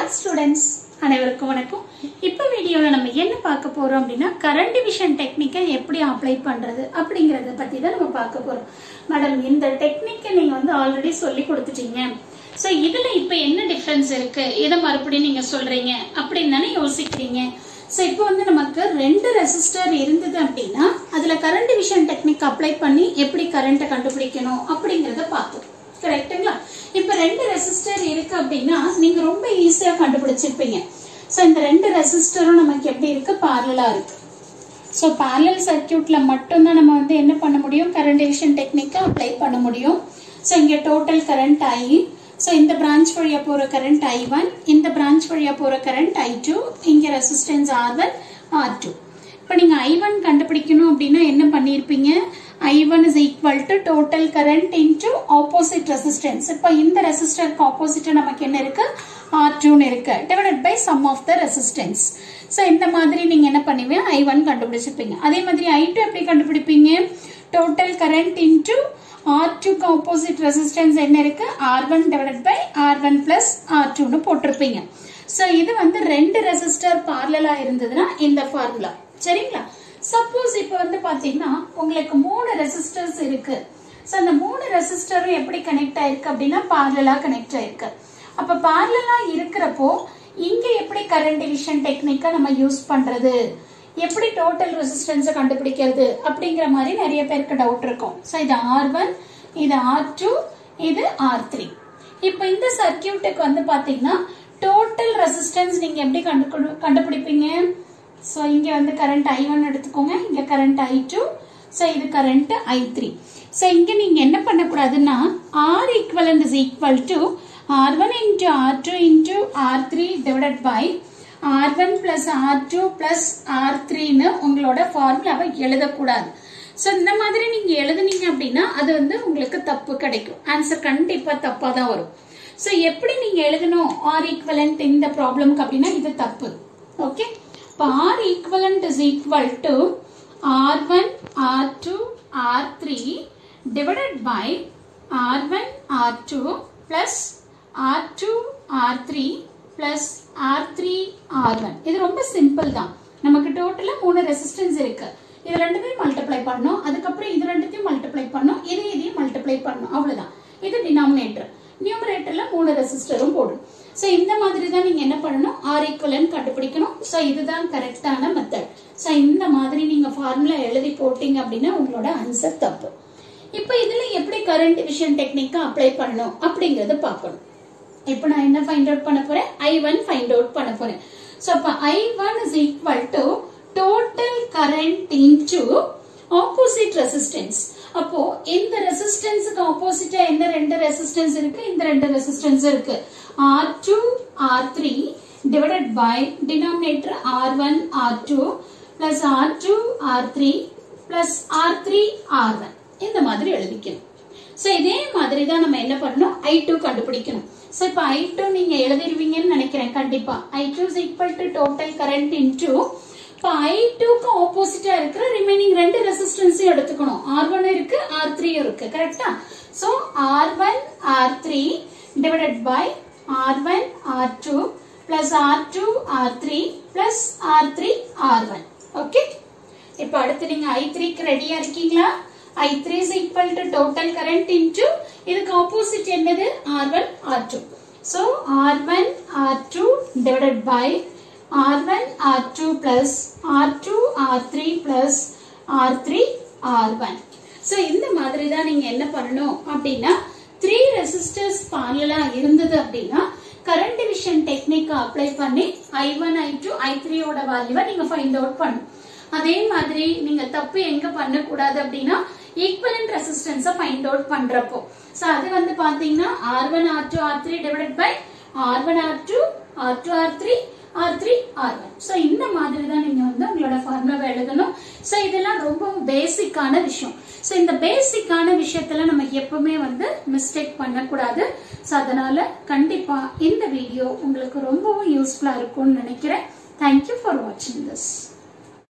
Hi students, அனைவருக்கும் வணக்கம். இப்போ வீடியோல நம்ம என்ன பார்க்க போறோம் அப்படினா கரண்ட் டிவிஷன் டெக்னிக்கை எப்படி அப்ளை பண்றது அப்படிங்கறத பத்தி தான் நம்ம பார்க்க போறோம். மேடம் இந்த டெக்னிக்கை நீங்க வந்து ஆல்ரெடி சொல்லி கொடுத்துட்டீங்க. சோ இதுல இப்போ என்ன டிஃபரன்ஸ் இருக்கு? இத மறுபடியும் நீங்க சொல்றீங்க அப்படினு தானே யோசிக்கிறீங்க. சோ இப்போ வந்து நமக்கு ரெண்டு ரெசிஸ்டர் இருந்தது அப்படினா அதுல கரண்ட் டிவிஷன் டெக்னிக் அப்ளை பண்ணி எப்படி கரண்ட கண்டுபிடிக்கணும் அப்படிங்கறத பார்த்தோம். கரெக்ட்டுங்களா? இப்ப ரெண்டு ரெசிஸ்டர் இருக்கு அப்படினா நீங்க ரொம்ப ஈஸியா கண்டுபிடிச்சிருப்பீங்க. சோ இந்த ரெண்டு ரெசிஸ்டரும் நமக்கு எப்படி இருக்கு? parallel-ஆ இருக்கு. சோ parallel சர்க்யூட்ல மட்டும் தான் நம்ம வந்து என்ன பண்ண முடியும்? கரண்ட் டிவிஷன் டெக்னிக்கை அப்ளை பண்ண முடியும். சோ இங்க டோட்டல் கரண்ட் I, சோ இந்த பிரான்ச் வழியா போற கரண்ட் I1, இந்த பிரான்ச் வழியா போற கரண்ட் I2, இங்க ரெசிஸ்டன்ஸ் R1 R2. இப்ப நீங்க I1 கண்டுபிடிக்கணும் அப்படினா என்ன பண்ணிருப்பீங்க? I1 is equal to total current into opposite resistance. இப்ப இந்த ரெசிஸ்டருக்கு ஆப்போசிட் நமக்கு என்ன இருக்கு? R2 ன்னு இருக்கு. divided by sum of the resistance. So இந்த மாதிரி நீங்க என்ன பண்ணுவீங்க? I1 கண்டுபிடிச்சிருப்பீங்க. அதே மாதிரி I2 எப்படி கண்டுபிடிப்பீங்க? total current into R2 க்கு ஆப்போசிட் ரெசிஸ்டன்ஸ் என்ன இருக்கு? R1 divided by R1 plus R2 ன்னு போட்டிருப்பீங்க. சோ இது வந்து ரெண்டு ரெசிஸ்டர் parallel-ஆ இருந்ததுன்னா இந்த ஃபார்முலா. சரிங்களா? சப்போஸ் இப்ப வந்து பாத்தீங்கன்னா உங்களுக்கு மூணு ரெசிஸ்டர்ஸ் இருக்கு. சோ அந்த மூணு ரெசிஸ்டரும் எப்படி கனெக்ட் ஆயிருக்கு அப்படின்னா parallel-ஆ கனெக்ட் ஆயிருக்கு. அப்ப parallel-ஆ இருக்கிறப்போ இங்க எப்படி கரண்ட் டிவிஷன் டெக்னிக்கை நம்ம யூஸ் பண்றது, எப்படி டோட்டல் ரெசிஸ்டன்ஸை கண்டுபிடிக்கிறது அப்படிங்கிற மாதிரி நிறைய பேருக்கு டவுட் இருக்கும். சோ இது R1, இது R2, இது R3. இப்ப இந்த சர்க்யூட்டுக்கு வந்து பாத்தீங்கன்னா டோட்டல் ரெசிஸ்டன்ஸ் நீங்க எப்படி கண்டுபிடிப்பீங்க? சோ இங்க வந்து கரண்ட் I1 எடுத்துக்கோங்க, இங்க கரண்ட் I2, சோ இது கரண்ட் I3. சோ இங்க நீங்க என்ன பண்ண கூடாதுன்னா R equivalent is equal to R1 into R2 into R3 divided by R1 plus R2 plus R3 ன்னு உங்களோட ஃபார்முலாவை எழுதக்கூடாது. சோ இந்த மாதிரி நீங்க எழுதுனீங்க அப்படின்னா அது வந்து உங்களுக்கு தப்பு கிடைக்கும். ஆன்சர் கண்டிப்பா தப்பா தான் வரும். சோ எப்படி நீங்க எழுதணும் R equivalent இந்த ப்ராப்ளம்க்கு அப்படின்னா இது தப்பு. ஓகே, இப்போ R equivalent is equal to R1, R2, R3 divided by R1, R2 plus R2, R3 plus R3, R1. இது ரொம்ப சிம்பிள் தான். நமக்கு டோட்டலா மூணு ரெசிஸ்டன்ஸ் இருக்கு. இது ரெண்டுத்தையும் மல்டிப்ளை பண்ணணும், அதுக்கப்புறம் இது ரெண்டுத்தையும் மல்டிப்ளை பண்ணணும், இதையும் மல்டிப்ளை பண்ணணும், அவ்வளவுதான். இது டினாமினேட்டர். நியூமரேட்டர்ல மூணு ரெசிஸ்டரும் போடும். சோ இந்த மாதிரி தான் நீங்க என்ன பண்ணணும்? R equivalent கண்டுபிடிக்கணும். சோ இதுதான் கரெக்டான மெத்தட். சோ இந்த மாதிரி நீங்க ஃபார்முலா எழுதி போட்டீங்க அப்படின்னா உங்களோட ஆன்சர் தப்பு. இப்போ இதுல எப்படி கரண்ட் டிவிஷன் டெக்னிக்கை அப்ளை பண்ணணும் அப்படிங்கறத பார்க்கணும். இப்போ நான் என்ன ஃபைண்ட் அவுட் பண்ண போறேன்? I1 ஃபைண்ட் அவுட் பண்ண போறேன். சோ அப்ப I1 is equal to total current into opposite resistance. அப்போ இந்த ரெசிஸ்டன்ஸ்க்கு ஆப்போசிட்டா என்ன ரெண்டு ரெசிஸ்டன்ஸ் இருக்கு? இந்த ரெண்டு ரெசிஸ்டன்ஸ் இருக்கு. R2, R3 divided by denominator R1, R2 plus R2, R3 plus R3, R1. இந்த மாதிரி எழுதிக்கணும். சோ இதே மாதிரி தான் நம்ம என்ன பண்ணணும்? I2 கண்டுபிடிக்கணும். சோ இப்ப I2 நீங்க எழுதிருவீங்கன்னு நினைக்கிறேன். கண்டிப்பா I2 is equal to total current into இப்ப I2 க்கு ஆப்போசிட்டா இருக்கிற ரிமைனிங் ரெண்டு ரெசிஸ்டன்ஸ் எடுத்துக்கணும். R1 இருக்கு, R3 இருக்கு. கரெக்ட்டா? So R1, R3 divided by R1, R2 plus R2, R3 plus R3, R1. Okay, இப்போ அடுத்து நீங்க I3 க்கு ரெடியா இருக்கீங்களா? I3 is equal to total current into இதுக்கு ஆப்போசிட் என்னது? R1, R2. So R1, R2 divided by R1, R2 plus R2, R3 plus R3, R1. So இந்த மாதிரி தான் நீங்க என்ன பண்ணணும் அப்படின்னா 3 ரெசிஸ்டர்ஸ் parallel-ஆ இருந்தது அப்படின்னா கரண்ட் டிவிஷன் டெக்னிக்கை அப்ளை பண்ணி I1, I2, I3 ஓட வேல்யூவை நீங்க ஃபைண்ட் அவுட் பண்ணணும். அதே மாதிரி நீங்க தப்பு எங்க பண்ண கூடாது அப்படின்னா ஈக்குவலன்ட் ரெசிஸ்டன்ஸை ஃபைண்ட் அவுட் பண்றப்போ சோ அது வந்து பாத்தீங்கன்னா R1, R2, R3 divided by R1, R2, R2, R3, R3, R1. So இந்த மாதிரி தான் நீங்க வந்து உங்களோட ஃபார்முலாவை எழுதணும். சோ இதெல்லாம் ரொம்ப பேசிக்கான விஷயம். சோ இந்த பேசிக்கான விஷயத்துல நம்ம எப்பவுமே வந்து மிஸ்டேக் பண்ணக்கூடாது. சோ அதனால கண்டிப்பா இந்த வீடியோ உங்களுக்கு ரொம்பவும் யூஸ்ஃபுல்லா இருக்கும்னு நினைக்கிறேன். Thank you for watching this.